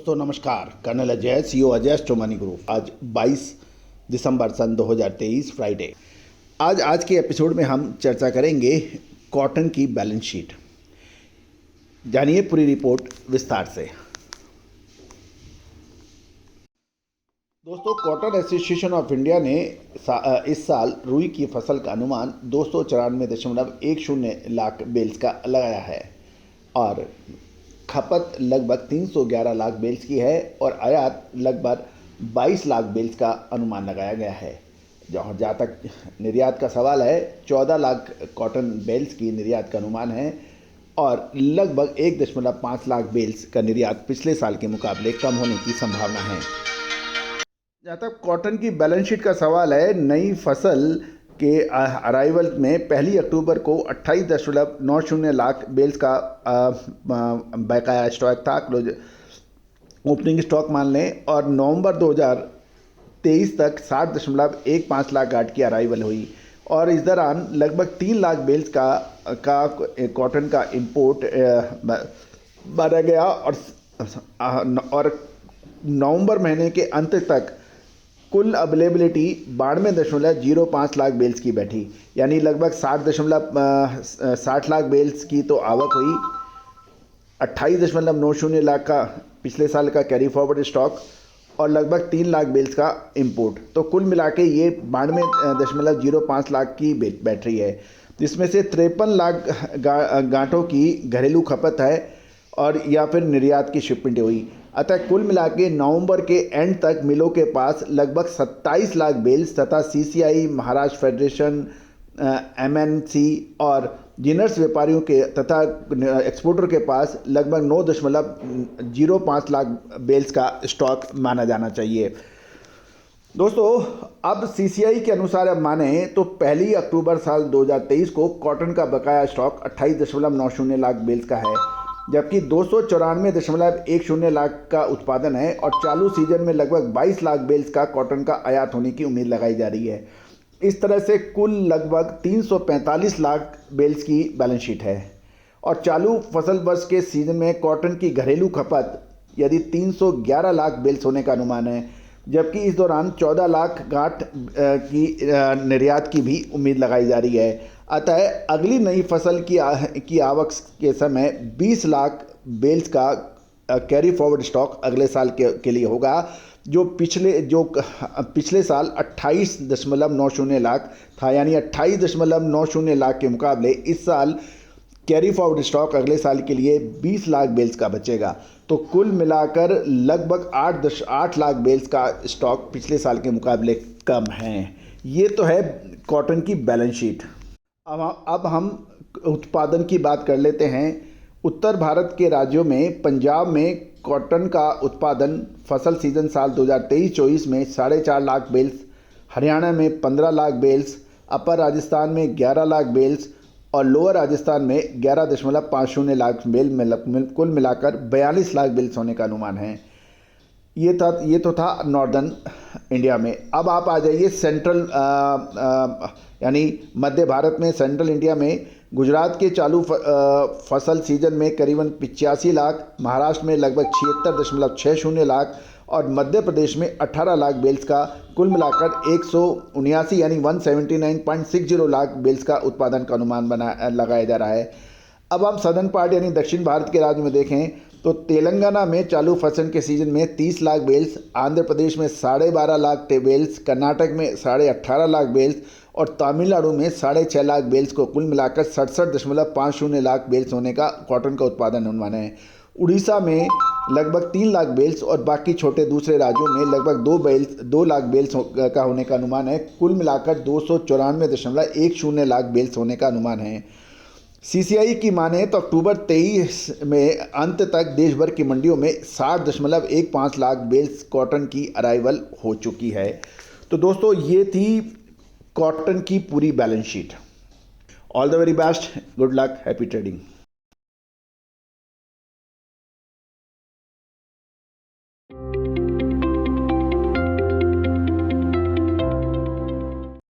दोस्तों नमस्कार। Colonel Ajay, CEO Ajay astro money group. आज 22 दिसंबर सन 2023 फ्राइडे। आज के एपिसोड में हम चर्चा करेंगे कॉटन की बैलेंस शीट। जानिए पूरी रिपोर्ट विस्तार से। दोस्तों, कॉटन एसोसिएशन ऑफ इंडिया ने इस साल रुई की फसल का अनुमान 294.10 लाख बेल्स का लगाया है और खपत लगभग 311 लाख बेल्स की है और आयात लगभग 22 लाख बेल्स का अनुमान लगाया गया है। जहाँ तक निर्यात का सवाल है, 14 लाख कॉटन बेल्स की निर्यात का अनुमान है और लगभग 1.5 लाख बेल्स का निर्यात पिछले साल के मुकाबले कम होने की संभावना है। जहाँ तक कॉटन की बैलेंस शीट का सवाल है, नई फसल के अराइवल में 1 अक्टूबर को 28.90 लाख बेल्स का बकाया स्टॉक था, ओपनिंग स्टॉक मान लें, और नवंबर 2023 तक 60.15 लाख गांठ की अराइवल हुई और इस दौरान लगभग 3 लाख बेल्स का कॉटन का इंपोर्ट बढ़ा गया और नवंबर महीने के अंत तक कुल अवेलेबिलिटी 92.05 लाख बेल्स की बैठी, यानी लगभग 60 लाख बेल्स की तो आवक हुई, 28.90 लाख का पिछले साल का कैरी फॉरवर्ड स्टॉक और लगभग 3 लाख बेल्स का इंपोर्ट। तो कुल मिला के ये 92.05 लाख की बैटरी है, जिसमें से 53 लाख गांठों की घरेलू खपत है और या फिर निर्यात की शिपमेंट हुई। अतः कुल मिला के नवंबर के एंड तक मिलों के पास लगभग 27 लाख बेल्स तथा सीसीआई, महाराष्ट्र फेडरेशन, एमएनसी और जिनर्स व्यापारियों के तथा एक्सपोर्टर के पास लगभग 9.05 लाख बेल्स का स्टॉक माना जाना चाहिए। दोस्तों, अब सीसीआई के अनुसार अब माने तो 1 अक्टूबर साल 2023 को कॉटन का बकाया स्टॉक 28.90 लाख बेल्स का है, जबकि 294.10 लाख का उत्पादन है और चालू सीजन में लगभग 22 लाख बेल्स का कॉटन का आयात होने की उम्मीद लगाई जा रही है। इस तरह से कुल लगभग 345 लाख बेल्स की बैलेंस शीट है और चालू फसल वर्ष के सीजन में कॉटन की घरेलू खपत यदि 311 लाख बेल्स होने का अनुमान है, जबकि इस दौरान 14 लाख गांठ की निर्यात की भी उम्मीद लगाई जा रही है। अतः अगली नई फसल की आवक के समय 20 लाख बेल्स का कैरी फॉरवर्ड स्टॉक अगले साल के लिए होगा, जो पिछले साल 28.90 लाख था, यानी 28.90 लाख के मुकाबले इस साल कैरी फॉरवर्ड स्टॉक अगले साल के लिए 20 लाख बेल्स का बचेगा। तो कुल मिलाकर लगभग 8 लाख बेल्स का स्टॉक पिछले साल के मुकाबले कम है। ये तो है कॉटन की बैलेंस शीट। अब हम उत्पादन की बात कर लेते हैं। उत्तर भारत के राज्यों में पंजाब में कॉटन का उत्पादन फसल सीजन साल 2023-24 में 4.5 लाख बेल्स, हरियाणा में 15 लाख बेल्स, अपर राजस्थान में 11 लाख बेल्स और लोअर राजस्थान में 11.50 लाख बेल, कुल मिलाकर 42 लाख बेल्स होने का अनुमान है। ये तो था नॉर्दर्न इंडिया में। अब आप आ जाइए सेंट्रल यानी मध्य भारत में। सेंट्रल इंडिया में गुजरात के चालू फसल सीजन में करीबन 85 लाख, महाराष्ट्र में लगभग 76.60 लाख और मध्य प्रदेश में 18 लाख बेल्स का कुल मिलाकर 179 यानी 179.60 लाख बेल्स का उत्पादन का अनुमान लगाया जा रहा है। अब हम सदर्न पार्ट यानी दक्षिण भारत के राज्य में देखें तो तेलंगाना में चालू फसल के सीजन में 30 लाख बेल्स, आंध्र प्रदेश में 12.5 लाख बेल्स, कर्नाटक में 18.5 लाख बेल्स और तमिलनाडु में 6.5 लाख बेल्स को कुल मिलाकर 67.50 लाख बेल्स होने का कॉटन का उत्पादन अनुमान है। उड़ीसा में लगभग 3 लाख बेल्स और बाकी छोटे दूसरे राज्यों में लगभग 2 लाख बेल्स का होने का अनुमान है। कुल मिलाकर 294.10 लाख बेल्स होने का अनुमान है। सीसीआई की माने तो अक्टूबर 23 में अंत तक देश भर की मंडियों में 60.15 लाख बेल्स कॉटन की अराइवल हो चुकी है। तो दोस्तों, ये थी कॉटन की पूरी balance sheet. All the very best, good luck, happy trading.